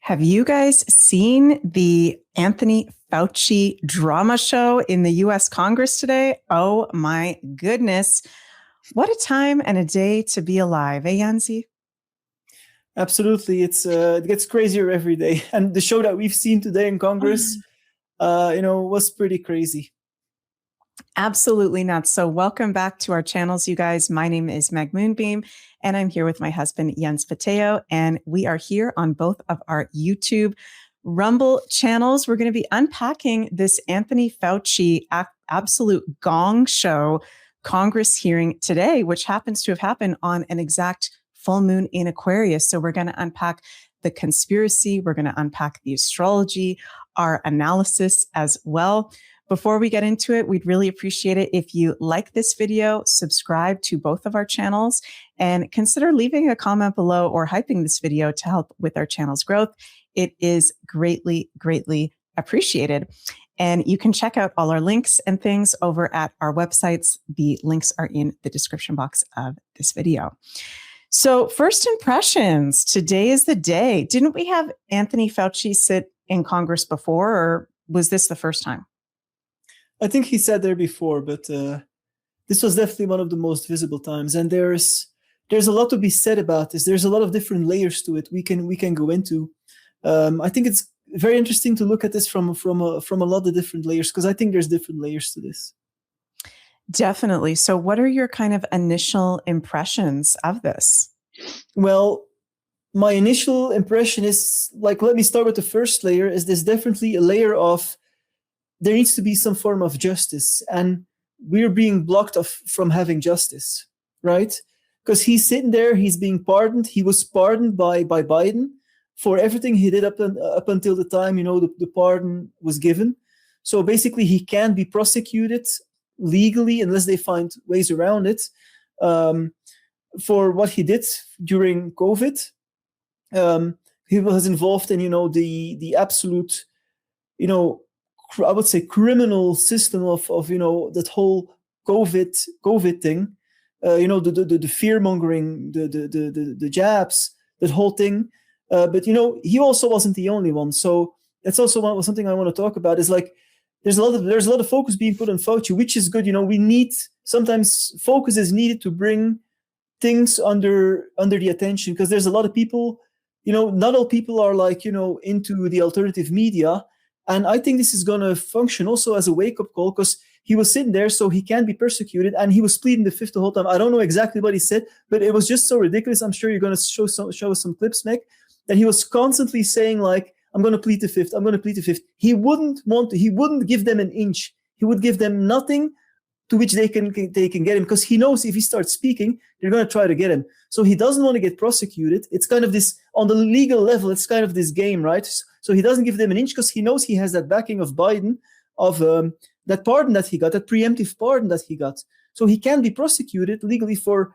Have you guys seen the Anthony Fauci drama show in the US Congress today? Oh my goodness. What a time and a day to be alive, eh, Yanzi? Absolutely, it gets crazier every day, and the show that we've seen today in Congress, was pretty crazy. Absolutely nuts. So welcome back to our channels, you guys. My name is Meg Moonbeam, and I'm here with my husband, Jens Pateo, and we are here on both of our YouTube Rumble channels. We're going to be unpacking this Anthony Fauci absolute gong show Congress hearing today, which happens to have happened on an exact full moon in Aquarius. So we're going to unpack the conspiracy. We're going to unpack the astrology, our analysis as well. Before we get into it, we'd really appreciate it if you like this video, subscribe to both of our channels, and consider leaving a comment below or hyping this video to help with our channel's growth. It is greatly, greatly appreciated. And you can check out all our links and things over at our websites. The links are in the description box of this video. So first impressions, today is the day. Didn't we have Anthony Fauci sit in Congress before, or was this the first time? I think he sat there before, but this was definitely one of the most visible times. And there's a lot to be said about this. There's a lot of different layers to it we can go into. I think it's very interesting to look at this from a lot of different layers, because I think there's different layers to this. Definitely. So what are your kind of initial impressions of this? Well, my initial impression is, let me start with the first layer, is there's definitely a layer of there needs to be some form of justice, and we're being blocked from having justice, right? Because he's sitting there, he's being pardoned. He was pardoned by Biden for everything he did up until the time, the pardon was given. So basically, he can't be prosecuted legally unless they find ways around it for what he did during COVID. He was involved in, the absolute, I would say criminal system of that whole COVID thing, the fear mongering, the jabs, that whole thing. But he also wasn't the only one. So that's also something I want to talk about. Is there's a lot of focus being put on Fauci, which is good. We need, sometimes focus is needed to bring things under the attention, because there's a lot of people. Not all people are into the alternative media. And I think this is going to function also as a wake-up call, because he was sitting there, so he can't be persecuted, and he was pleading the fifth the whole time. I don't know exactly what he said, but it was just so ridiculous. I'm sure you're going to show us some clips, Meg, that he was constantly saying, I'm going to plead the fifth, I'm going to plead the fifth. He wouldn't give them an inch. He would give them nothing to which they can get him, because he knows if he starts speaking, they're going to try to get him. So he doesn't want to get prosecuted. It's kind of this, on the legal level, it's kind of this game, right? So he doesn't give them an inch, because he knows he has that backing of Biden, of that pardon that he got, that preemptive pardon that he got. So he can't be prosecuted legally for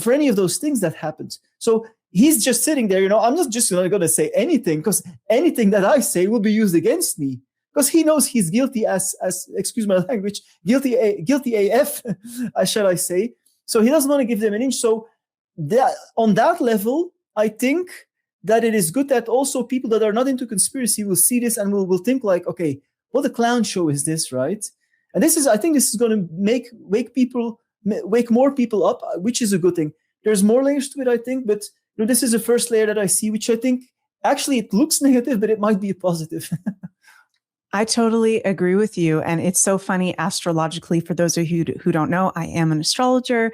any of those things that happened. So he's just sitting there, I'm not just going to say anything, because anything that I say will be used against me. Because he knows he's guilty as excuse my language, guilty AF, shall I say. So he doesn't want to give them an inch. So on that level, I think that it is good that also people that are not into conspiracy will see this and will think okay, what a clown show is this, right? And I think this is going to wake more people up, which is a good thing. There's more layers to it, I think, but this is the first layer that I see, which I think actually it looks negative, but it might be a positive. I totally agree with you. And it's so funny astrologically, for those of you who don't know, I am an astrologer.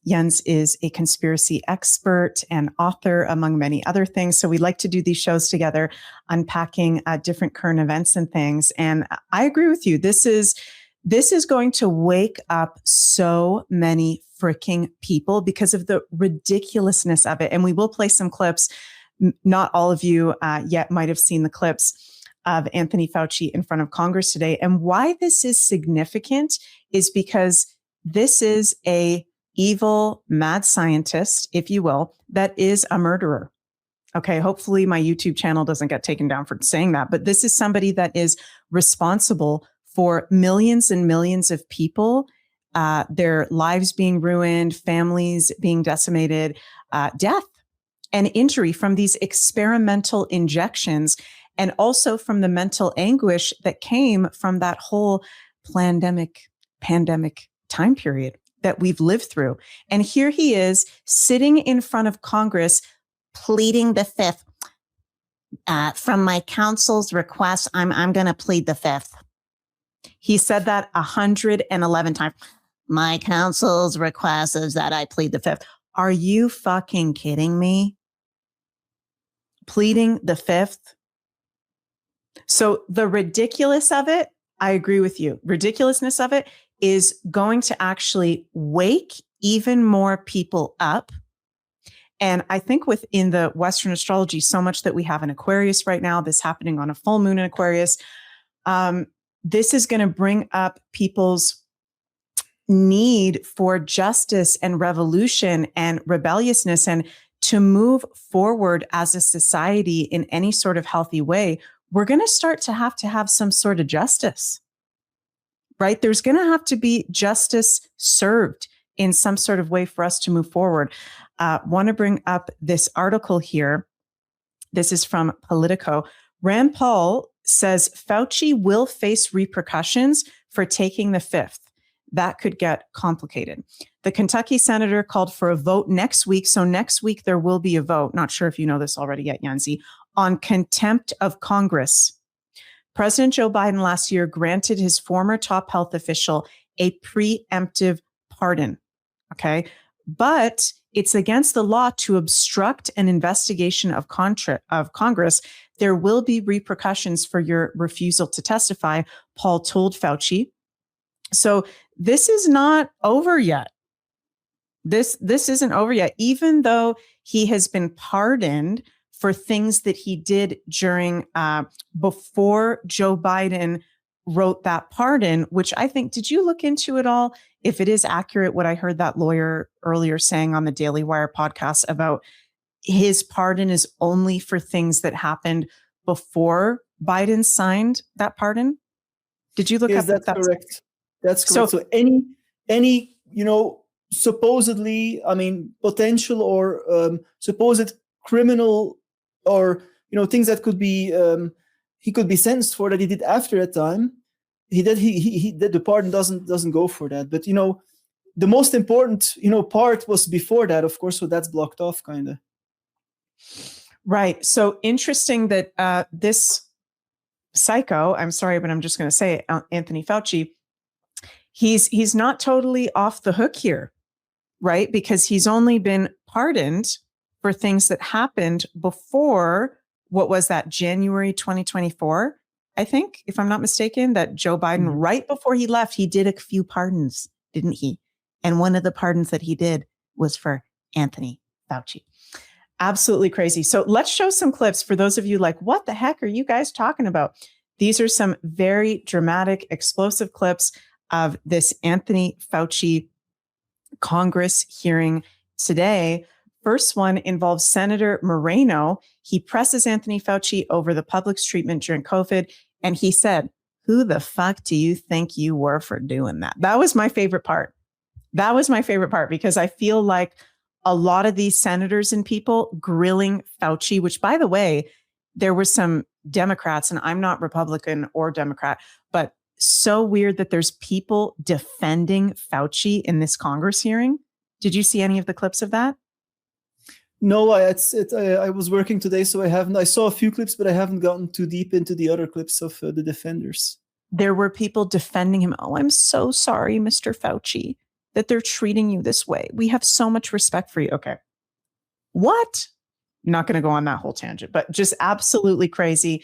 Jens is a conspiracy expert and author, among many other things. So we like to do these shows together, unpacking different current events and things. And I agree with you. This is going to wake up so many freaking people because of the ridiculousness of it. And we will play some clips. Not all of you yet might have seen the clips of Anthony Fauci in front of Congress today. And why this is significant is because this is a evil, mad scientist, if you will, that is a murderer. Okay, hopefully my YouTube channel doesn't get taken down for saying that, but this is somebody that is responsible for millions and millions of people, their lives being ruined, families being decimated, death. and injury from these experimental injections, and also from the mental anguish that came from that whole pandemic time period that we've lived through. And here he is sitting in front of Congress, pleading the fifth. From my counsel's request, I'm going to plead the fifth. He said that 111 times. My counsel's request is that I plead the fifth. Are you fucking kidding me? Pleading the fifth? So the ridiculous of it, I agree with you. Ridiculousness of it is going to actually wake even more people up. And I think within the Western astrology, so much that we have in Aquarius right now, this happening on a full moon in Aquarius, this is going to bring up people's need for justice and revolution and rebelliousness, and to move forward as a society in any sort of healthy way. We're going to start to have some sort of justice, right? There's going to have to be justice served in some sort of way for us to move forward. Want to bring up this article here. This is from Politico. Rand Paul says Fauci will face repercussions for taking the fifth. That could get complicated. The Kentucky senator called for a vote next week. So next week, there will be a vote. Not sure if you know this already yet, Yanzi, on contempt of Congress. President Joe Biden last year granted his former top health official a preemptive pardon. Okay. But it's against the law to obstruct an investigation of Congress. There will be repercussions for your refusal to testify, Paul told Fauci. So this is not over yet. This isn't over yet, even though he has been pardoned for things that he did during before Joe Biden wrote that pardon, which I think, did you look into it all? If it is accurate, what I heard that lawyer earlier saying on the Daily Wire podcast about his pardon is only for things that happened before Biden signed that pardon. Did you look up that's correct? That's correct. So any supposedly, potential or supposed criminal or things that could be he could be sentenced for that he did after that time. He did the pardon doesn't go for that. But the most important part was before that, of course. So that's blocked off, kind of. Right. So interesting that this psycho, I'm sorry, but I'm just going to say it, Anthony Fauci, he's not totally off the hook here, right? Because he's only been pardoned for things that happened before, what was that, January 2024, I think, if I'm not mistaken, that Joe Biden, right before he left, he did a few pardons, didn't he? And one of the pardons that he did was for Anthony Fauci. Absolutely crazy. So let's show some clips for those of you like, what the heck are you guys talking about? These are some very dramatic, explosive clips of this Anthony Fauci Congress hearing today. First one involves Senator Moreno. He presses Anthony Fauci over the public's treatment during COVID. And he said, who the fuck do you think you were for doing that? That was my favorite part. That was my favorite part, because I feel like a lot of these senators and people grilling Fauci, which, by the way, there were some Democrats, and I'm not Republican or Democrat, but so weird that there's people defending Fauci in this Congress hearing. Did you see any of the clips of that? No, I was working today, so I haven't. I saw a few clips, but I haven't gotten too deep into the other clips of the defenders. There were people defending him. Oh, I'm so sorry, Mr. Fauci, that they're treating you this way. We have so much respect for you. Okay. What? Not going to go on that whole tangent, but just absolutely crazy.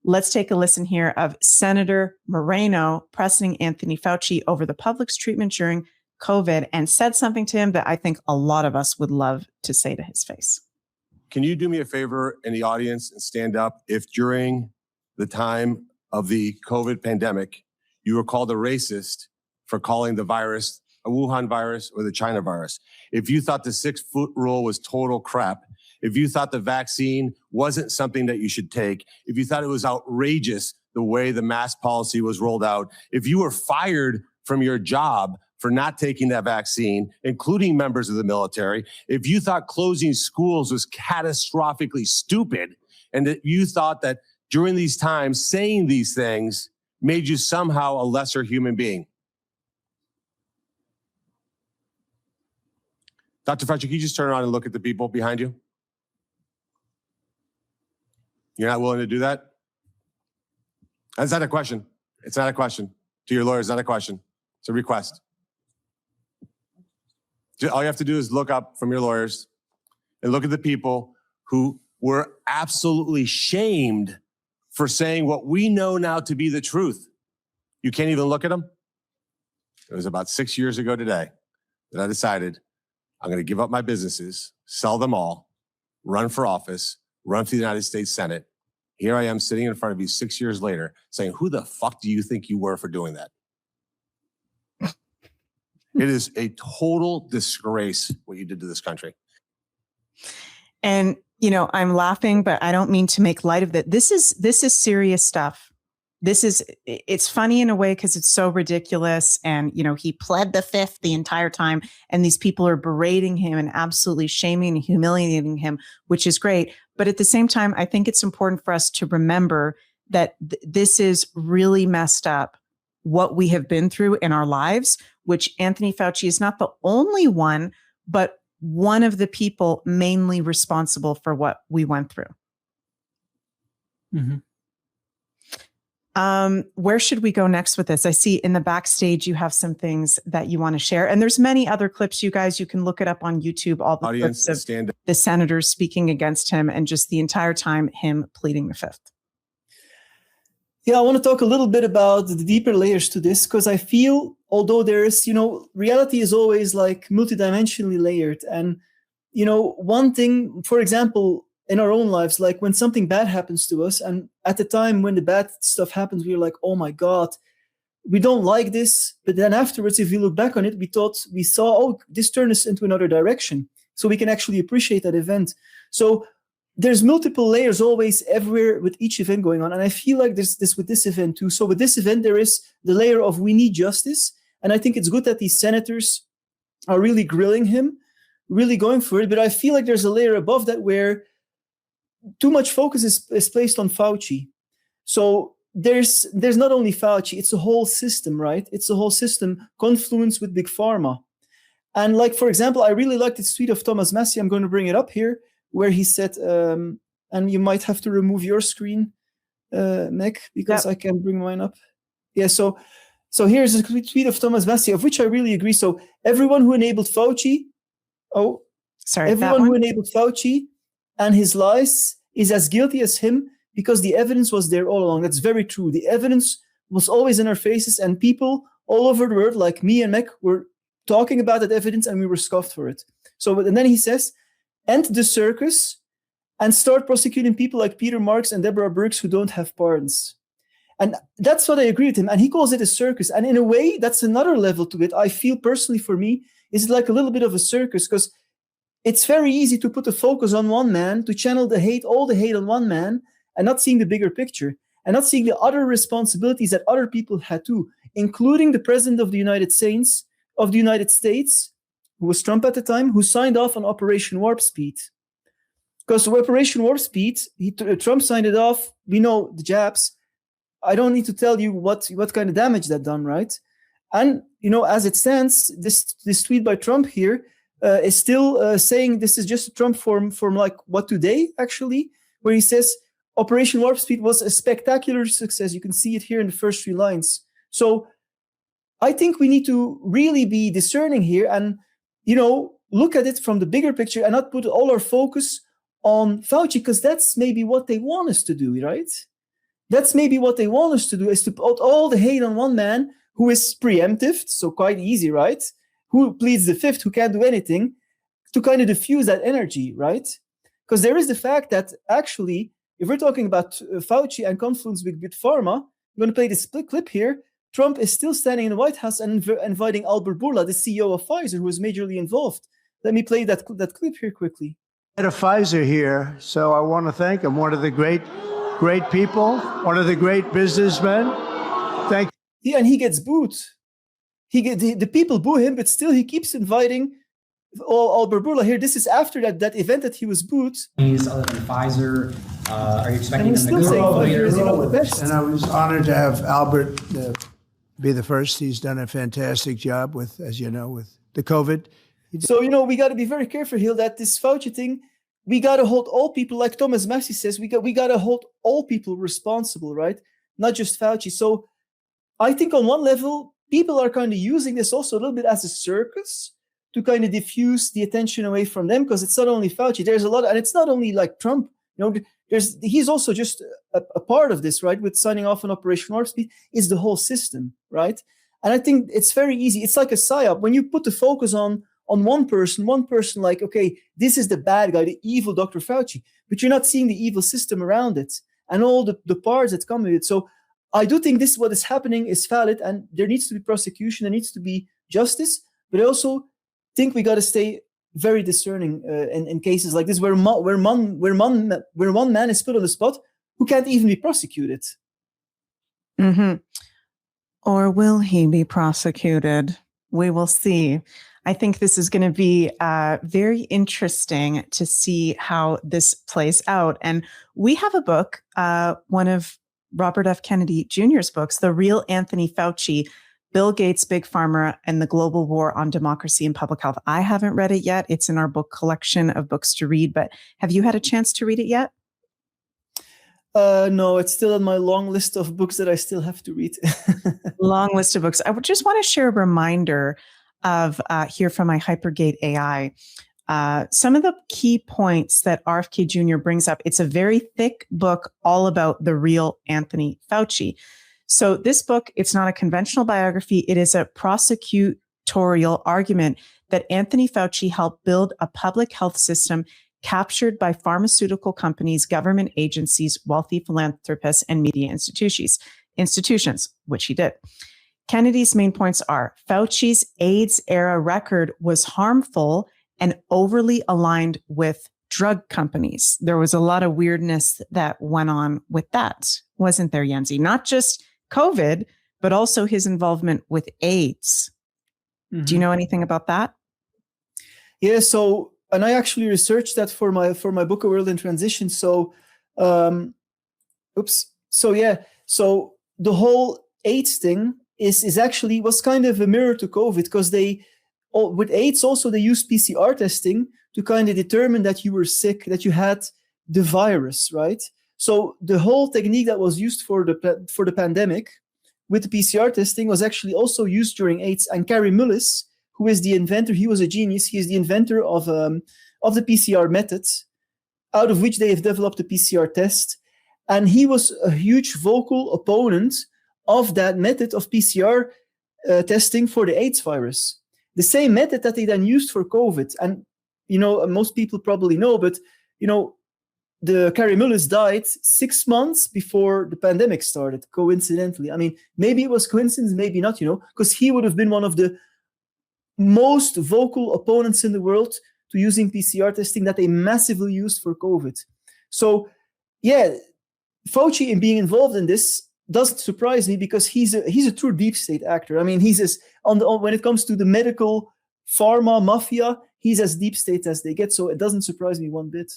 Let's take a listen here of Senator Moreno pressing Anthony Fauci over the public's treatment during COVID, and said something to him that I think a lot of us would love to say to his face. Can you do me a favor in the audience and stand up if during the time of the COVID pandemic, you were called a racist for calling the virus a Wuhan virus or the China virus? If you thought the 6-foot rule was total crap, if you thought the vaccine wasn't something that you should take, if you thought it was outrageous the way the mask policy was rolled out, if you were fired from your job for not taking that vaccine, including members of the military, if you thought closing schools was catastrophically stupid, and that you thought that during these times saying these things made you somehow a lesser human being. Dr. Fauci, can you just turn around and look at the people behind you? You're not willing to do that? That's not a question. It's not a question. To your lawyers, not a question. It's a request. All you have to do is look up from your lawyers and look at the people who were absolutely shamed for saying what we know now to be the truth. You can't even look at them? It was about 6 years ago today that I decided I'm going to give up my businesses, sell them all, run for office, run for the United States Senate. Here I am sitting in front of you 6 years later saying, who the fuck do you think you were for doing that? It is a total disgrace what you did to this country. And, you know, I'm laughing, but I don't mean to make light of that. This is serious stuff. It's funny in a way because it's so ridiculous. And, you know, he pled the fifth the entire time. And these people are berating him and absolutely shaming and humiliating him, which is great. But at the same time, I think it's important for us to remember that this is really messed up, what we have been through in our lives, which Anthony Fauci is not the only one, but one of the people mainly responsible for what we went through. Mm-hmm. Where should we go next with this? I see in the backstage you have some things that you want to share, and there's many other clips. You guys, you can look it up on YouTube. All the Audience, clips of the senators speaking against him, and just the entire time him pleading the fifth. Yeah, I want to talk a little bit about the deeper layers to this, because I feel, although there is, you know, reality is always like multidimensionally layered. And, you know, one thing, for example, in our own lives, like when something bad happens to us, and at the time when the bad stuff happens, we're like, oh my God, we don't like this. But then afterwards, if we look back on it, we saw, oh, this turned us into another direction. So we can actually appreciate that event. So there's multiple layers always everywhere with each event going on. And I feel like there's this with this event too. So with this event, there is the layer of we need justice. And I think it's good that these senators are really grilling him, really going for it. But I feel like there's a layer above that where too much focus is placed on Fauci. So there's not only Fauci, it's a whole system, right? It's a whole system confluence with Big Pharma. And like, for example, I really like this tweet of Thomas Massie. I'm going to bring it up here, where he said, and you might have to remove your screen, Meg, because I can bring mine up. Yeah, so here's a tweet of Thomas Massie, of which I really agree. So everyone who enabled Fauci, everyone who enabled Fauci and his lies is as guilty as him, because the evidence was there all along. That's very true. The evidence was always in our faces, and people all over the world, like me and Meg, were talking about that evidence, and we were scoffed for it. So, and then he says, end the circus and start prosecuting people like Peter Marks and Deborah Birx who don't have pardons. And that's what I agree with him. And he calls it a circus. And in a way, that's another level to it. I feel personally, for me, is like a little bit of a circus, because it's very easy to put the focus on one man, to channel the hate, all the hate on one man, and not seeing the bigger picture, and not seeing the other responsibilities that other people had too, including the president of the United States, who was Trump at the time, who signed off on Operation Warp Speed. Because Operation Warp Speed, Trump signed it off. We know the jabs. I don't need to tell you what kind of damage that done, right? And, you know, as it stands, this tweet by Trump here is still saying this is just a Trump from like what today, actually, where he says Operation Warp Speed was a spectacular success. You can see it here in the first 3 lines. So I think we need to really be discerning here and, you know, look at it from the bigger picture and not put all our focus on Fauci, because that's maybe what they want us to do, right? That's maybe what they want us to do, is to put all the hate on one man who is preemptive, so quite easy, right? Who pleads the fifth, who can't do anything, to kind of diffuse that energy, right? Because there is the fact that actually, if we're talking about Fauci and confluence with Big Pharma, I'm going to play this clip here. Trump is still standing in the White House and inviting Albert Bourla, the CEO of Pfizer, who was majorly involved. Let me play that clip here quickly. Head of Pfizer here, so I want to thank him. One of the great people, one of the great businessmen. Thank you. Yeah, and he gets booed. the people boo him, but still he keeps inviting all Berbula here. This is after that event that he was booed. Other than Pfizer, are you expecting them to still saying Pfizer is the best? And I was honored to have Albert be the first. He's done a fantastic job with, as you know, with the COVID. So, we got to be very careful here that this Fauci thing, we got to hold all people, like Thomas Massey says, we got to hold all people responsible, right? Not just Fauci. So I think on one level, people are kind of using this also a little bit as a circus to kind of diffuse the attention away from them, because it's not only Fauci. There's a lot, and it's not only like Trump. He's also just a part of this, right? With signing off on Operation Warp Speed, is the whole system, right? And I think it's very easy. It's like a psyop. When you put the focus on one person like, okay, this is the bad guy, the evil Dr. Fauci, but you're not seeing the evil system around it and all the parts that come with it. So I do think what is happening is valid, and there needs to be prosecution, there needs to be justice, but I also think we got to stay very discerning in cases like this, where one man is put on the spot who can't even be prosecuted. Mm-hmm. Or will he be prosecuted? We will see. I think this is going to be very interesting to see how this plays out. And we have a book, one of Robert F. Kennedy Jr.'s books, The Real Anthony Fauci, Bill Gates, Big Pharma, and the Global War on Democracy and Public Health. I haven't read it yet. It's in our book collection of books to read, but have you had a chance to read it yet? No, it's still on my long list of books that I still have to read. Long list of books. I would just want to share a reminder of here from my Hypergate AI. Some of the key points that RFK Jr. brings up. It's a very thick book all about the real Anthony Fauci. So this book, it's not a conventional biography. It is a prosecutorial argument that Anthony Fauci helped build a public health system captured by pharmaceutical companies, government agencies, wealthy philanthropists, and media institutions, which he did. Kennedy's main points are Fauci's AIDS era record was harmful and overly aligned with drug companies. There was a lot of weirdness that went on with that, wasn't there, Yenzi? Not just COVID, but also his involvement with AIDS. Mm-hmm. Do you know anything about that? Yeah, so, and I actually researched that for my book, A World in Transition. So, so the whole AIDS thing was kind of a mirror to COVID, because with AIDS also they used PCR testing to kind of determine that you were sick, that you had the virus, right? So the whole technique that was used for the pandemic with the PCR testing was actually also used during AIDS. And Kary Mullis, who is the inventor, he was a genius. He is the inventor of the PCR method, out of which they have developed the PCR test. And he was a huge vocal opponent of that method of PCR testing for the AIDS virus. The same method that they then used for COVID. And, most people probably know, but, the Kary Mullis died 6 months before the pandemic started, coincidentally. I mean, maybe it was coincidence, maybe not, because he would have been one of the most vocal opponents in the world to using PCR testing that they massively used for COVID. So, yeah, Fauci in being involved in this doesn't surprise me, because he's a true deep state actor. I mean, when it comes to the medical pharma mafia, he's as deep state as they get. So it doesn't surprise me one bit.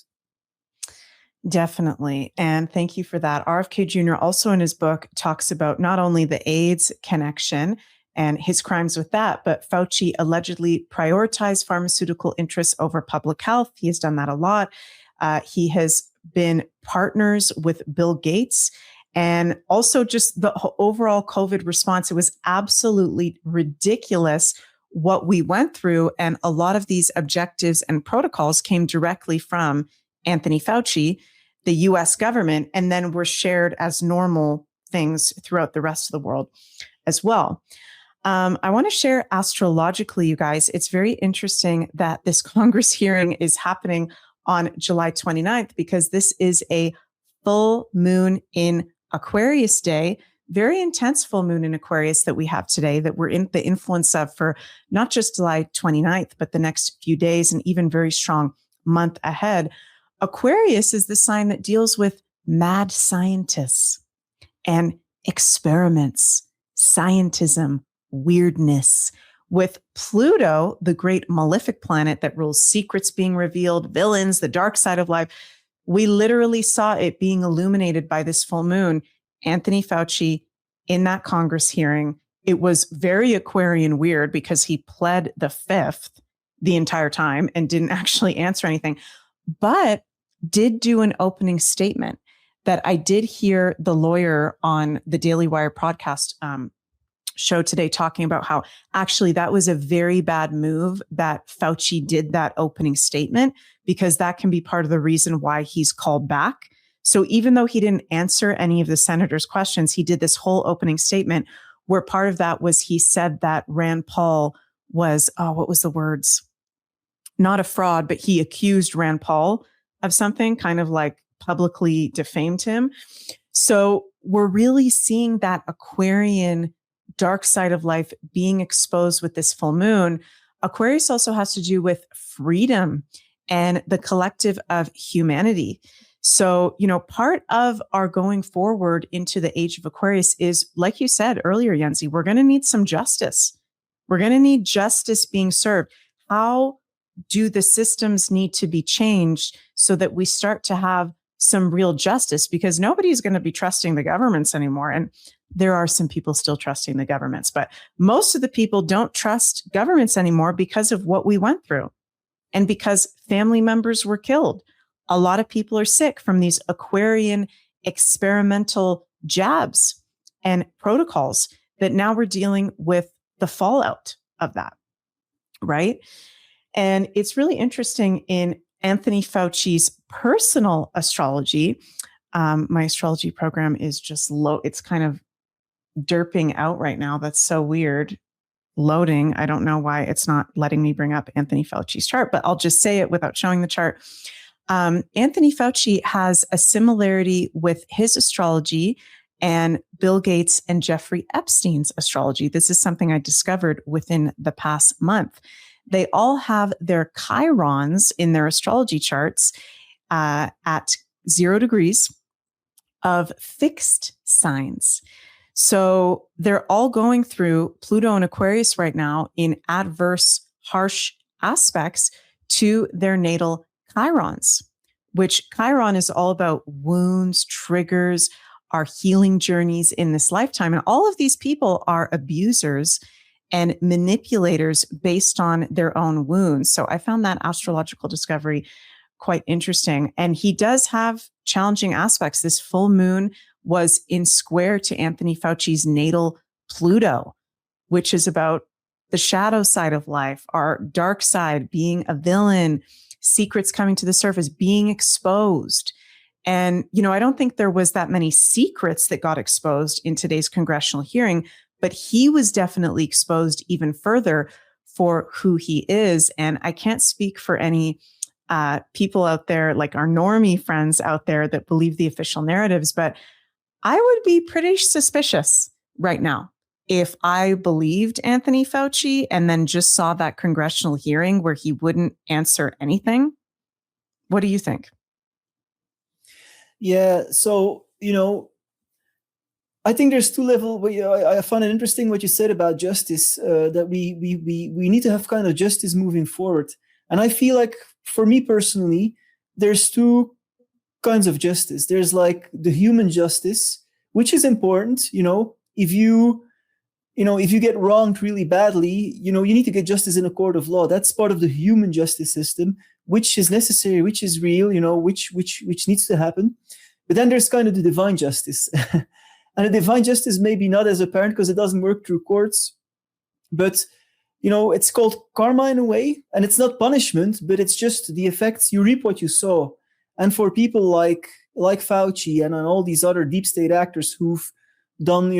Definitely. And thank you for that. RFK Jr. also in his book talks about not only the AIDS connection and his crimes with that, but Fauci allegedly prioritized pharmaceutical interests over public health. He has done that a lot. He has been partners with Bill Gates, and also just the overall COVID response. It was absolutely ridiculous what we went through. And a lot of these objectives and protocols came directly from Anthony Fauci, the US government, and then were shared as normal things throughout the rest of the world as well. I want to share astrologically, you guys. It's very interesting that this Congress hearing is happening on July 29th, because this is a full moon in Aquarius day, very intense full moon in Aquarius that we have today, that we're in the influence of for not just July 29th, but the next few days and even very strong month ahead. Aquarius is the sign that deals with mad scientists and experiments, scientism, weirdness. With Pluto, the great malefic planet that rules secrets being revealed, villains, the dark side of life, we literally saw it being illuminated by this full moon. Anthony Fauci, in that Congress hearing, it was very Aquarian weird because he pled the fifth the entire time and didn't actually answer anything, but did do an opening statement that I did hear the lawyer on the Daily Wire podcast show today talking about how actually that was a very bad move that Fauci did that opening statement, because that can be part of the reason why he's called back. So even though he didn't answer any of the senators' questions, he did this whole opening statement where part of that was he said that Rand Paul was, what was the words? Not a fraud, but he accused Rand Paul of something, kind of like publicly defamed him. So we're really seeing that Aquarian dark side of life being exposed with this full moon. Aquarius also has to do with freedom and the collective of humanity. So, part of our going forward into the age of Aquarius is, like you said earlier, Yenzi, we're going to need some justice. We're going to need justice being served. How do the systems need to be changed so that we start to have some real justice? Because nobody's going to be trusting the governments anymore. And there are some people still trusting the governments, but most of the people don't trust governments anymore because of what we went through and because family members were killed. A lot of people are sick from these Aquarian experimental jabs and protocols that now we're dealing with the fallout of that, right? And it's really interesting in Anthony Fauci's personal astrology. My astrology program is just low. It's kind of derping out right now. That's so weird. Loading. I don't know why it's not letting me bring up Anthony Fauci's chart, but I'll just say it without showing the chart. Anthony Fauci has a similarity with his astrology and Bill Gates and Jeffrey Epstein's astrology. This is something I discovered within the past month. They all have their chirons in their astrology charts at 0 degrees of fixed signs. So they're all going through Pluto and Aquarius right now in adverse, harsh aspects to their natal chirons, which chiron is all about wounds, triggers, our healing journeys in this lifetime. And all of these people are abusers and manipulators based on their own wounds. So I found that astrological discovery quite interesting. And he does have challenging aspects. This full moon was in square to Anthony Fauci's natal Pluto, which is about the shadow side of life, our dark side, being a villain, secrets coming to the surface, being exposed. And, I don't think there was that many secrets that got exposed in today's congressional hearing, but he was definitely exposed even further for who he is. And I can't speak for any people out there, like our normie friends out there that believe the official narratives, but I would be pretty suspicious right now if I believed Anthony Fauci and then just saw that congressional hearing where he wouldn't answer anything. What do you think? Yeah, so, I think there's two levels. I find it interesting what you said about justice, that we need to have kind of justice moving forward. And I feel like, for me personally, there's two kinds of justice. There's like the human justice, which is important. If you get wronged really badly, you need to get justice in a court of law. That's part of the human justice system, which is necessary, which is real, which needs to happen. But then there's kind of the divine justice. And the divine justice may be not as apparent because it doesn't work through courts. But, it's called karma in a way. And it's not punishment, but it's just the effects. You reap what you sow. And for people like Fauci and all these other deep state actors who've done,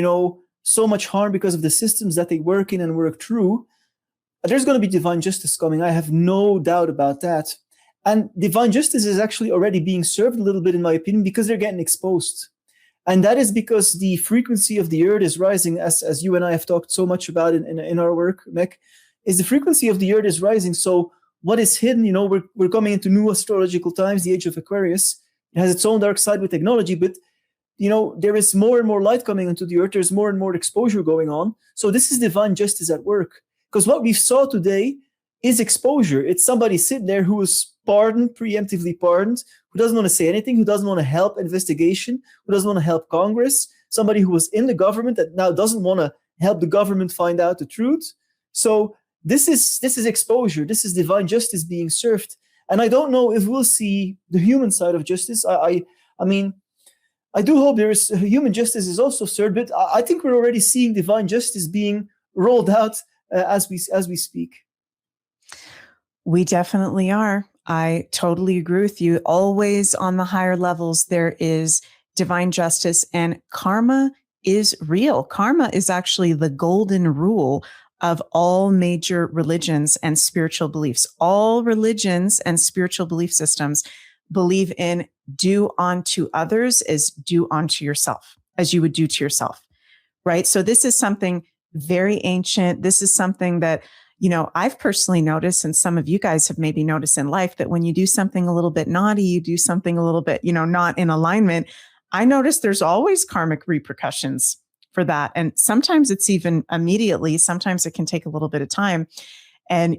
so much harm because of the systems that they work in and work through, there's going to be divine justice coming. I have no doubt about that. And divine justice is actually already being served a little bit, in my opinion, because they're getting exposed. And that is because the frequency of the earth is rising, as you and I have talked so much about in our work, Meg, is the frequency of the earth is rising. So what is hidden, we're coming into new astrological times, the age of Aquarius. It has its own dark side with technology, but there is more and more light coming into the earth. There's more and more exposure going on. So this is divine justice at work. Because what we saw today is exposure. It's somebody sitting there who was pardoned, preemptively pardoned, who doesn't want to say anything, who doesn't want to help investigation, who doesn't want to help Congress, somebody who was in the government that now doesn't want to help the government find out the truth. So this is exposure. This is divine justice being served. And I don't know if we'll see the human side of justice. I mean, I do hope there is human justice is also served, but I think we're already seeing divine justice being rolled out as we speak. We definitely are. I totally agree with you. Always on the higher levels, there is divine justice, and karma is real. Karma is actually the golden rule of all major religions and spiritual beliefs. All religions and spiritual belief systems believe in do unto others as do unto yourself, as you would do to yourself, right? So this is something very ancient. This is something that, I've personally noticed, and some of you guys have maybe noticed in life, that when you do something a little bit naughty, you do something a little bit, not in alignment, I notice there's always karmic repercussions for that. And sometimes it's even immediately, sometimes it can take a little bit of time. And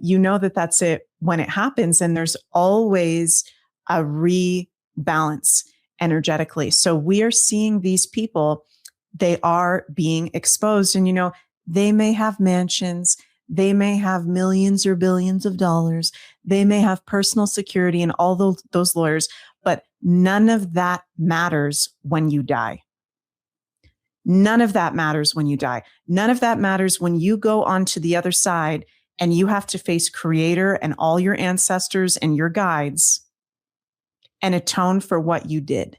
that's it when it happens. And there's always a rebalance energetically. So we are seeing these people, they are being exposed. And, they may have mansions, they may have millions or billions of dollars, they may have personal security and all those lawyers, but none of that matters when you die. None of that matters when you die. None of that matters when you go on to the other side and you have to face Creator and all your ancestors and your guides and atone for what you did.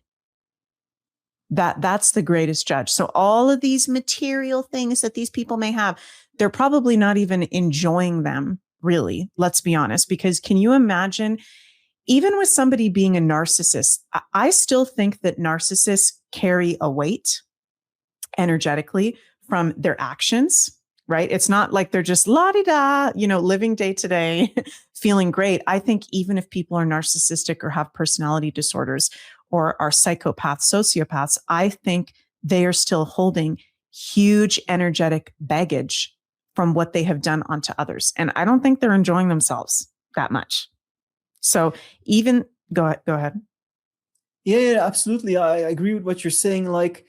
That's the greatest judge. So all of these material things that these people may have, they're probably not even enjoying them, really. Let's be honest, because can you imagine, even with somebody being a narcissist, I still think that narcissists carry a weight energetically from their actions, right? It's not like they're just la-di-da, living day to day, feeling great. I think even if people are narcissistic or have personality disorders or are psychopaths, sociopaths, I think they are still holding huge energetic baggage from what they have done onto others. And I don't think they're enjoying themselves that much. So even, go ahead. Yeah, absolutely. I agree with what you're saying. Like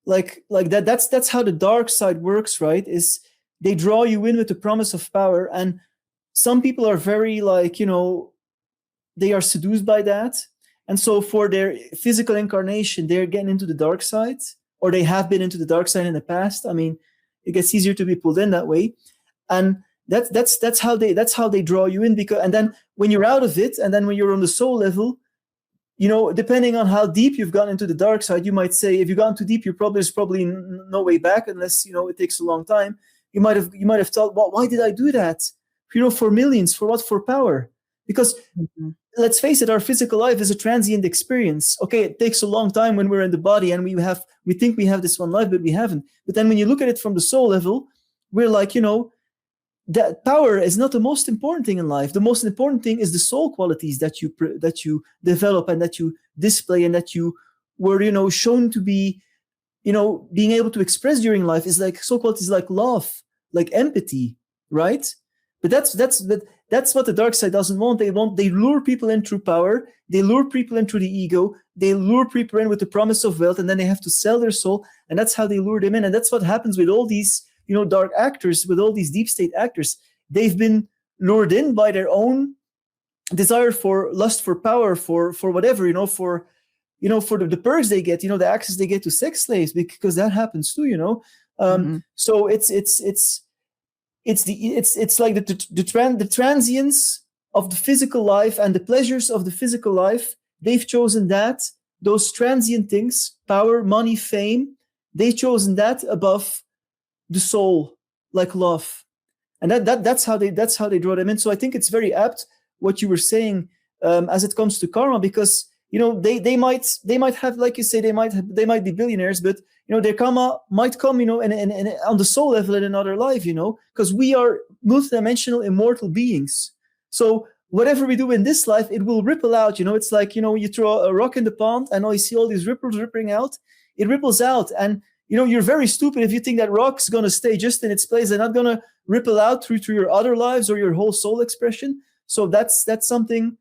that. That's how the dark side works, right? Is they draw you in with the promise of power, and some people are very they are seduced by that, and so for their physical incarnation, they're getting into the dark side, or they have been into the dark side in the past. I mean, it gets easier to be pulled in that way, and that's how they draw you in. And then when you're out of it, and then when you're on the soul level, depending on how deep you've gone into the dark side, you might say, if you've gone too deep, there's probably no way back unless, it takes a long time. You might have thought, well, why did I do that? For millions, for what? For power. Because let's face it, our physical life is a transient experience. Okay, it takes a long time when we're in the body and we think we have this one life, but we haven't. But then when you look at it from the soul level, we're like, that power is not the most important thing in life. The most important thing is the soul qualities that you develop and that you display and that you were, shown to be, being able to express during life is like soul qualities like love, like empathy, right? But that's what the dark side doesn't want. They lure people in through power. They lure people in through the ego. They lure people in with the promise of wealth, and then they have to sell their soul. And that's how they lure them in. And that's what happens with all these, dark actors, with all these deep state actors. They've been lured in by their own desire for lust, for power, for whatever, for the perks they get, the access they get to sex slaves, because that happens too, So it's like the transience of the physical life and the pleasures of the physical life. They've chosen those transient things, power, money, fame. They've chosen that above the soul, like love, and that's how they draw them in. So I think it's very apt what you were saying as it comes to karma, because they might have, like you say, they might be billionaires, but their karma might come and on the soul level in another life, because we are multidimensional immortal beings. So whatever we do in this life, it will ripple out. It's like you throw a rock in the pond and now you see all these ripples rippling out. it ripples out. And, you're very stupid if you think that rock's going to stay just in its place and not going to ripple out through to your other lives or your whole soul expression. So that's something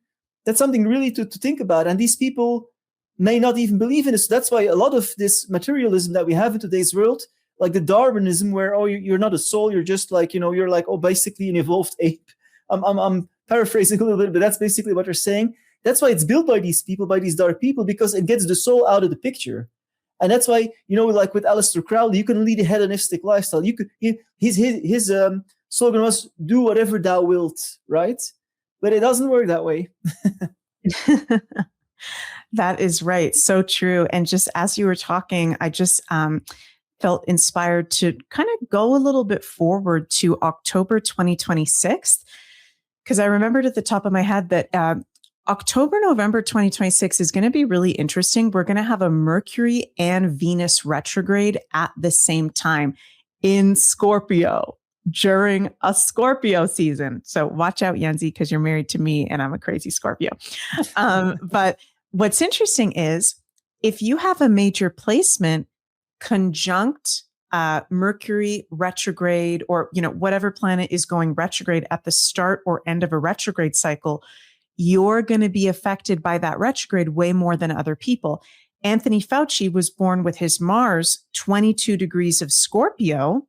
really to think about. And these people may not even believe in it. So that's why a lot of this materialism that we have in today's world, like the Darwinism, where you're not a soul, you're just like you're like basically an evolved ape. I'm paraphrasing a little bit, but that's basically what they're saying. That's why it's built by these people, by these dark people, because it gets the soul out of the picture. And that's why like with Aleister Crowley, you can lead a hedonistic lifestyle. His slogan was "Do whatever thou wilt," right? But it doesn't work that way. That is right. So true. And just as you were talking, I just felt inspired to kind of go a little bit forward to October 2026, because I remembered at the top of my head that October, November 2026 is going to be really interesting. We're going to have a Mercury and Venus retrograde at the same time in Scorpio during a Scorpio season. So watch out, Yenzi, because you're married to me and I'm a crazy Scorpio. But what's interesting is if you have a major placement conjunct Mercury retrograde, or whatever planet is going retrograde at the start or end of a retrograde cycle, you're going to be affected by that retrograde way more than other people. Anthony Fauci was born with his Mars 22 degrees of Scorpio.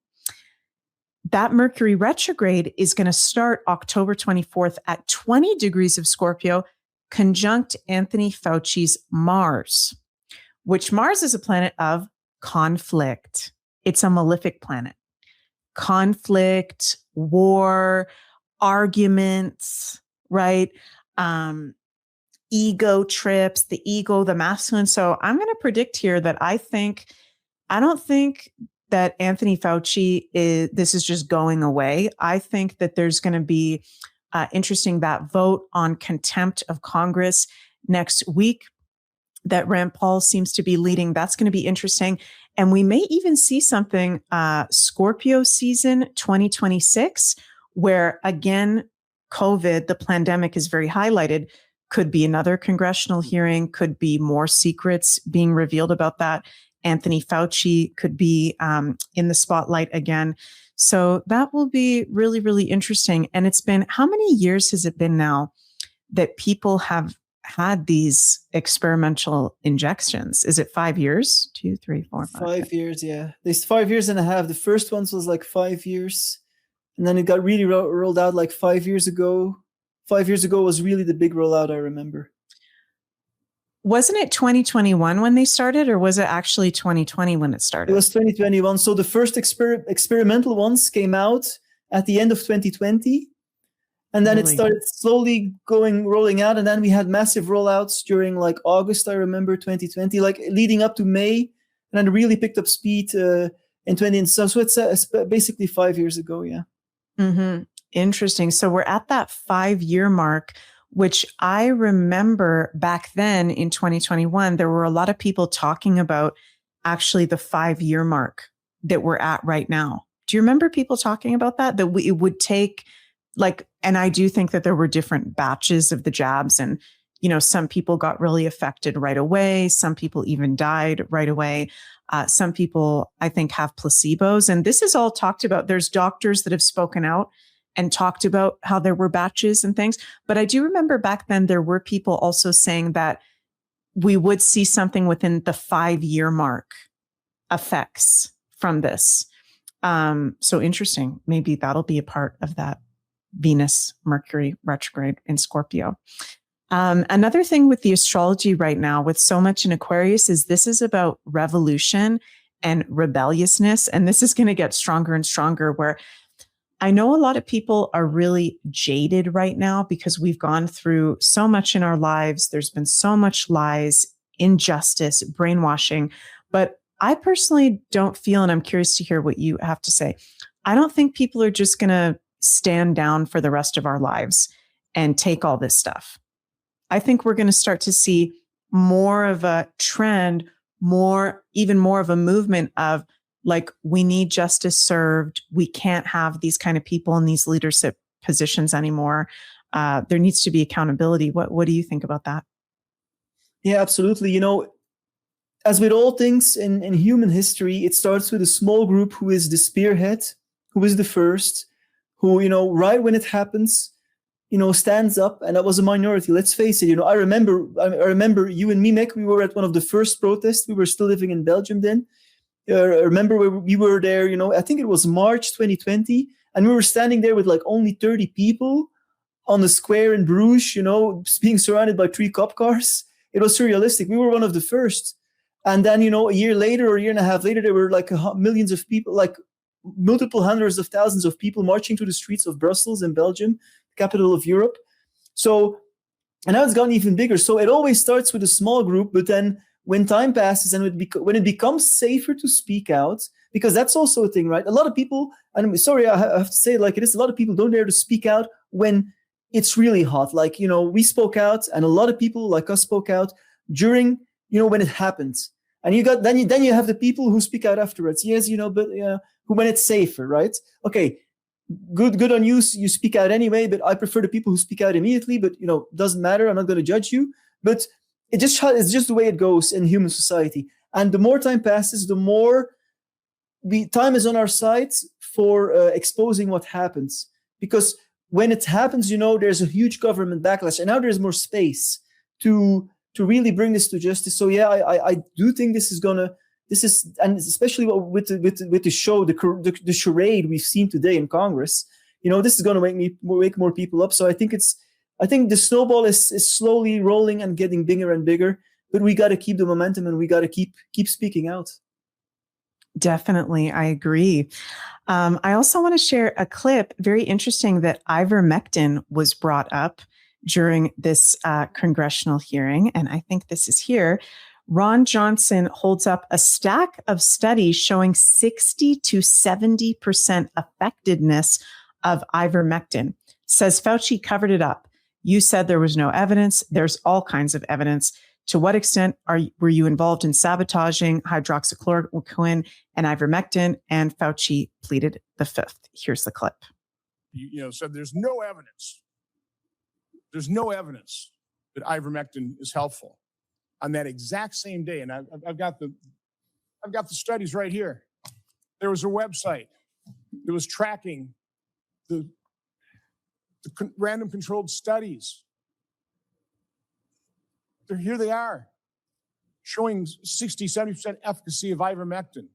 That Mercury retrograde is going to start October 24th at 20 degrees of Scorpio, conjunct Anthony Fauci's Mars, which Mars is a planet of conflict. It's a malefic planet. Conflict, war, arguments, right? Ego trips, the ego, the masculine. So I'm going to predict here that I don't think that Anthony Fauci this is just going away. I think that there's going to be interesting, that vote on contempt of Congress next week that Rand Paul seems to be leading. That's going to be interesting. And we may even see something Scorpio season 2026, where again, COVID, the pandemic is very highlighted. Could be another congressional hearing, could be more secrets being revealed about that. Anthony Fauci could be in the spotlight again. So that will be really, really interesting. And it's been, how many years has it been now that people have had these experimental injections? Is it 5 years? 2, 3, 4, 5. 5 years, yeah. There's 5 years and a half. The first ones was like 5 years. And then it got really rolled out like 5 years ago. 5 years ago was really the big rollout, I remember. Wasn't it 2021 when they started, or was it actually 2020 when it started? It was 2021. So the first experimental ones came out at the end of 2020. And then It started slowly rolling out. And then we had massive rollouts during like August, I remember, 2020, like leading up to May. And then it really picked up speed in 2020. So it's basically 5 years ago, yeah. Mm-hmm. Interesting. So we're at that 5-year mark, which I remember back then in 2021, there were a lot of people talking about actually the 5-year mark that we're at right now. Do you remember people talking about that? That it would take and I do think that there were different batches of the jabs, and, some people got really affected right away. Some people even died right away. Some people, I think, have placebos. And this is all talked about. There's doctors that have spoken out and talked about how there were batches and things. But I do remember back then there were people also saying that we would see something within the 5-year mark effects from this. So interesting. Maybe that'll be a part of that Venus Mercury retrograde in Scorpio. Another thing with the astrology right now, with so much in Aquarius, is this is about revolution and rebelliousness. And this is going to get stronger and stronger, where I know a lot of people are really jaded right now because we've gone through so much in our lives. There's been so much lies, injustice, brainwashing. But I personally don't feel, and I'm curious to hear what you have to say, I don't think people are just going to stand down for the rest of our lives and take all this stuff. I think we're going to start to see more of a trend, even more of a movement of like, we need justice served. We can't have these kind of people in these leadership positions anymore. There needs to be accountability. What do you think about that? Yeah, absolutely. as with all things in human history, it starts with a small group who is the spearhead, who is the first, who, right when it happens, stands up. And that was a minority. Let's face it. I remember you and me, Mick, we were at one of the first protests. We were still living in Belgium then. I remember we were there, I think it was March 2020, and we were standing there with like only 30 people on the square in Bruges, being surrounded by 3 cop cars. It was surrealistic. We were one of the first. And then, a year later or a year and a half later, there were like millions of people, like multiple hundreds of thousands of people marching through the streets of Brussels in Belgium, capital of Europe. So, and now it's gotten even bigger. So it always starts with a small group, but then when time passes and when it becomes safer to speak out, because that's also a thing, right? A lot of people, and I'm sorry, I have to say it like it is, a lot of people don't dare to speak out when it's really hot. Like, we spoke out, and a lot of people like us spoke out during, when it happened. And then you have the people who speak out afterwards. Yes, but when it's safer, right? Okay, good on you. You speak out anyway, but I prefer the people who speak out immediately. But doesn't matter. I'm not going to judge you. But it's just the way it goes in human society. And the more time passes, the more time is on our side for exposing what happens. Because when it happens, there's a huge government backlash, and now there's more space to really bring this to justice. So yeah, I do think this is, and especially with the show, the charade we've seen today in Congress, this is gonna wake more people up. So I think the snowball is slowly rolling and getting bigger and bigger, but we got to keep the momentum, and we got to keep speaking out. Definitely, I agree. I also want to share a clip, very interesting, that ivermectin was brought up during this congressional hearing. And I think this is here. Ron Johnson holds up a stack of studies showing 60 to 70% effectiveness of ivermectin. Says Fauci covered it up. You said there was no evidence. There's all kinds of evidence. To what extent were you involved in sabotaging hydroxychloroquine and ivermectin? And Fauci pleaded the fifth. Here's the clip. Said there's no evidence. There's no evidence that ivermectin is helpful. On that exact same day, and I've got the studies right here. There was a website that was tracking the random controlled studies. Here they are, showing 60, 70% efficacy of ivermectin.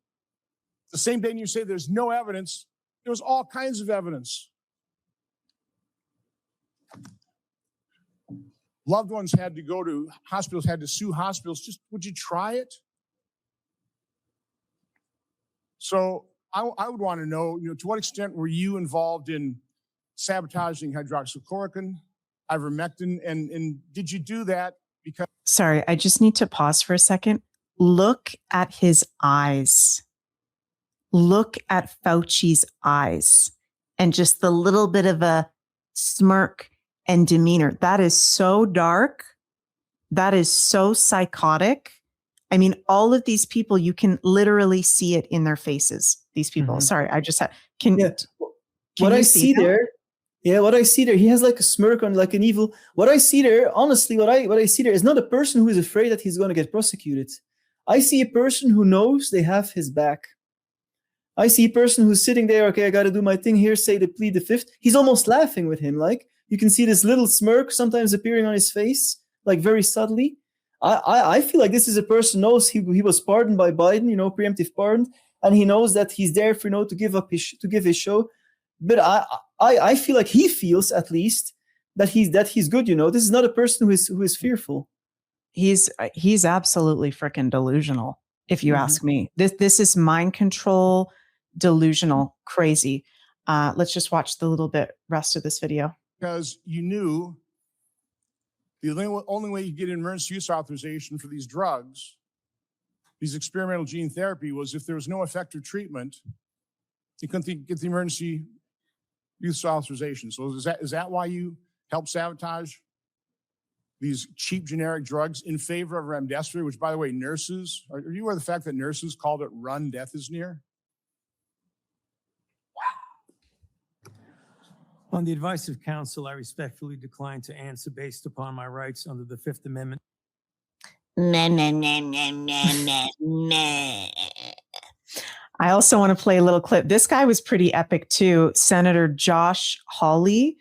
The same day you say there's no evidence, there was all kinds of evidence. Loved ones had to go to hospitals, had to sue hospitals. Just, would you try it? So I would want to know, to what extent were you involved in sabotaging hydroxychloroquine, ivermectin, and did you do that because... Sorry, I just need to pause for a second. Look at his eyes. Look at Fauci's eyes, and just the little bit of a smirk and demeanor. That is so dark. That is so psychotic. I mean, all of these people, you can literally see it in their faces. These people. Mm-hmm. Sorry, I just have. What I see there, he has like a smirk on, like an evil. What I see there, honestly, what I see there is not a person who is afraid that he's going to get prosecuted. I see a person who knows they have his back. I see a person who's sitting there. Okay, I got to do my thing here. Say the plead the fifth. He's almost laughing with him. Like, you can see this little smirk sometimes appearing on his face, like very subtly. I feel like this is a person knows he was pardoned by Biden, preemptive pardon, and he knows that he's there for to give his show. But I feel like he feels at least that he's good. This is not a person who is fearful. He's absolutely freaking delusional, if you ask me. This is mind control, delusional, crazy. Let's just watch the little bit rest of this video. Because you knew the only way you get emergency use authorization for these drugs, these experimental gene therapy, was if there was no effective treatment, you couldn't get the emergency use authorization. So is that why you helped sabotage these cheap generic drugs in favor of remdesivir, which, by the way, nurses, are you aware of the fact that nurses called it "run, death is near"? On the advice of counsel, I respectfully decline to answer based upon my rights under the Fifth Amendment. Meh, meh, meh, meh, meh, meh, meh. I also want to play a little clip. This guy was pretty epic too. Senator Josh Hawley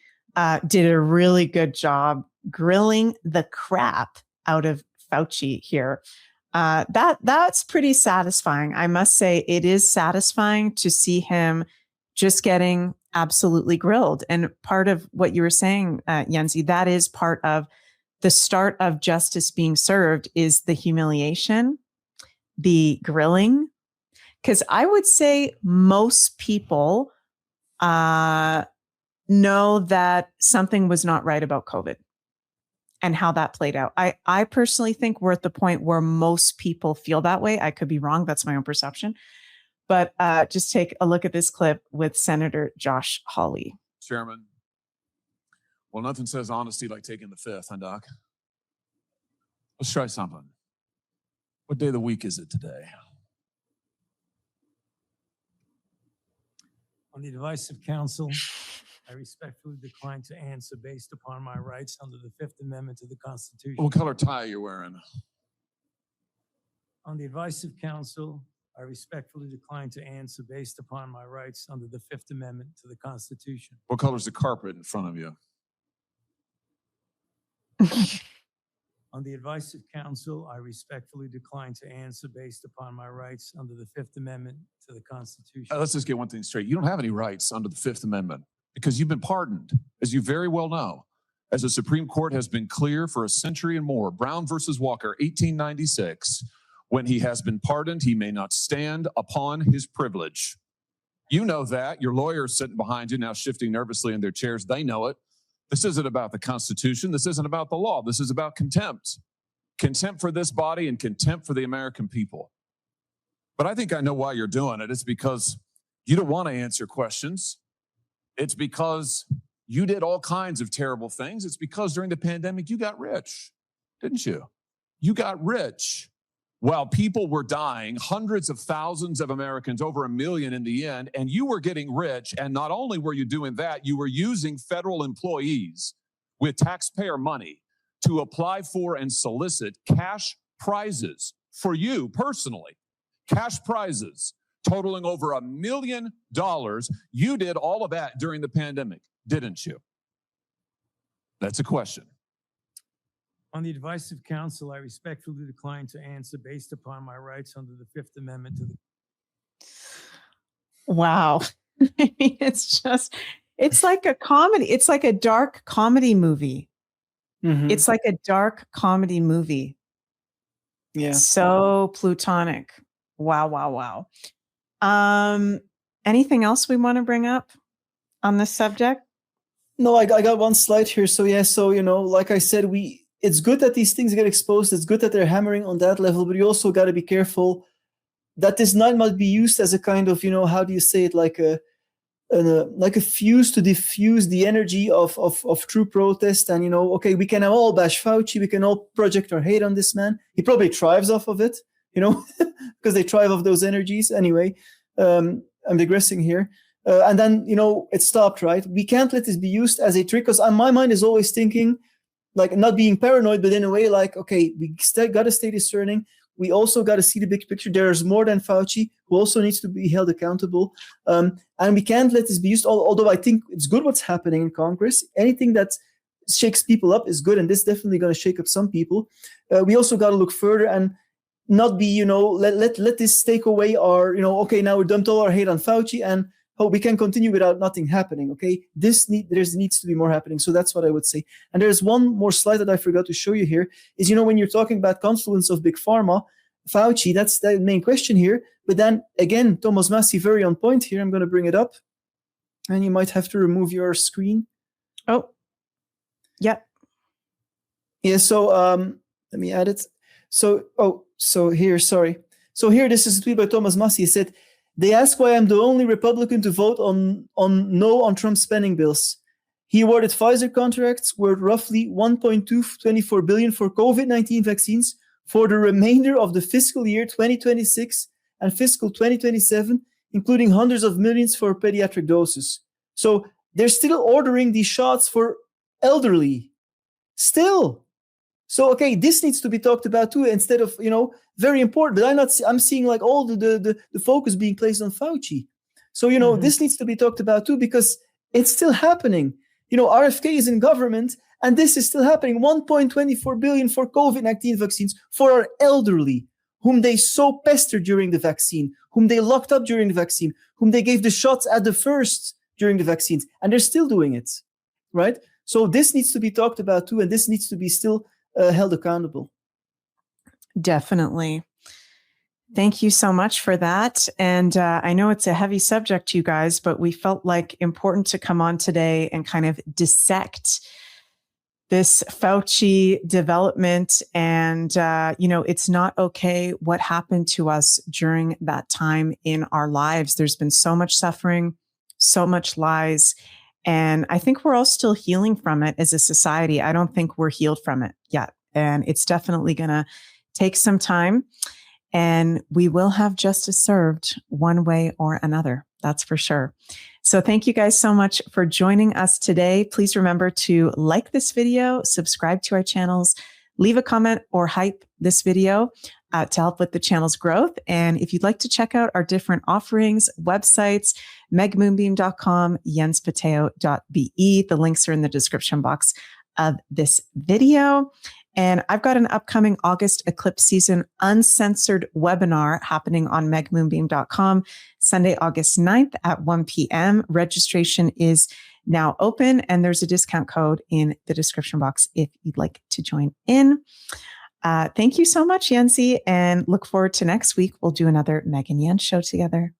did a really good job grilling the crap out of Fauci here. That's pretty satisfying. I must say, it is satisfying to see him just getting absolutely grilled. And part of what you were saying, Yenzi, that is part of the start of justice being served is the humiliation, the grilling. Because I would say most people know that something was not right about COVID and how that played out. I personally think we're at the point where most people feel that way. I could be wrong. That's my own perception. But just take a look at this clip with Senator Josh Hawley. Chairman, well, nothing says honesty like taking the fifth, huh, Doc? Let's try something. What day of the week is it today? On the advice of counsel, I respectfully decline to answer based upon my rights under the Fifth Amendment to the Constitution. What color tie are you wearing? On the advice of counsel, I respectfully decline to answer based upon my rights under the Fifth Amendment to the Constitution. What color's the carpet in front of you? On the advice of counsel, I respectfully decline to answer based upon my rights under the Fifth Amendment to the Constitution. Let's just get one thing straight. You don't have any rights under the Fifth Amendment because you've been pardoned, as you very well know. As the Supreme Court has been clear for a century and more, Brown versus Walker, 1896, when he has been pardoned, he may not stand upon his privilege. You know that. Your lawyers sitting behind you now shifting nervously in their chairs. They know it. This isn't about the Constitution. This isn't about the law. This is about contempt. Contempt for this body and contempt for the American people. But I think I know why you're doing it. It's because you don't want to answer questions. It's because you did all kinds of terrible things. It's because during the pandemic, you got rich, didn't you? You got rich while people were dying, hundreds of thousands of Americans, over 1 million in the end, and you were getting rich. And not only were you doing that, you were using federal employees with taxpayer money to apply for and solicit cash prizes for you personally, cash prizes totaling over $1 million. You did all of that during the pandemic, didn't you? That's a question. On the advice of counsel, I respectfully decline to answer based upon my rights under the Fifth Amendment to the. Wow. It's like a comedy. It's like a dark comedy movie. Mhm. It's like a dark comedy movie. Yeah. So plutonic. Wow, wow, wow. Anything else we want to bring up on this subject? No, I got one slide here. So yeah, so like I said, it's good that these things get exposed. It's good that they're hammering on that level, but you also got to be careful that this might be used as a kind of, how do you say it, like a fuse to diffuse the energy of true protest. And okay, we can all bash Fauci, we can all project our hate on this man. He probably thrives off of it, because they thrive off those energies. Anyway, I'm digressing here. And then it stopped, right? We can't let this be used as a trick, because my mind is always thinking, like, not being paranoid, but in a way like, okay, we got to stay discerning. We also got to see the big picture. There's more than Fauci, who also needs to be held accountable. And we can't let this be used, although I think it's good what's happening in Congress. Anything that shakes people up is good, and this is definitely going to shake up some people. We also got to look further and not be, let this take away our, okay, now we dumped all our hate on Fauci, and we can continue without nothing happening, okay? There needs to be more happening. So that's what I would say. And there's one more slide that I forgot to show you here, is, when you're talking about confluence of big pharma, Fauci, that's the main question here. But then again, Thomas Massey, very on point here. I'm going to bring it up. And you might have to remove your screen. Oh, yep. Yeah, so let me add it. So here, sorry. So here, this is a tweet by Thomas Massey. He said, "They ask why I'm the only Republican to vote on no on Trump's spending bills. He awarded Pfizer contracts worth roughly $1.224 billion for COVID-19 vaccines for the remainder of the fiscal year 2026 and fiscal 2027, including hundreds of millions for pediatric doses." So they're still ordering these shots for elderly. Still. So, okay, this needs to be talked about too, instead of, very important. But I'm seeing like all the focus being placed on Fauci. So, this needs to be talked about too, because it's still happening. RFK is in government, and this is still happening. 1.24 billion for COVID-19 vaccines for our elderly, whom they so pestered during the vaccine, whom they locked up during the vaccine, whom they gave the shots at the first during the vaccines, and they're still doing it, right? So this needs to be talked about too, and this needs to be still held accountable. Definitely. Thank you so much for that. And I know it's a heavy subject, you guys, but we felt like important to come on today and kind of dissect this Fauci development. And, it's not okay what happened to us during that time in our lives. There's been so much suffering, so much lies. And I think we're all still healing from it as a society. I don't think we're healed from it yet. And it's definitely going to take some time. And we will have justice served one way or another. That's for sure. So thank you guys so much for joining us today. Please remember to like this video, subscribe to our channels, leave a comment or hype this video to help with the channel's growth. And if you'd like to check out our different offerings, websites, megmoonbeam.com, jenspateo.be. The links are in the description box of this video. And I've got an upcoming August eclipse season uncensored webinar happening on megmoonbeam.com, Sunday, August 9th at 1 p.m. Registration is now open, and there's a discount code in the description box if you'd like to join in. Thank you so much, Yensi, and look forward to next week. We'll do another Meg and Jens show together.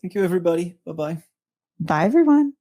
Thank you, everybody. Bye-bye. Bye, everyone.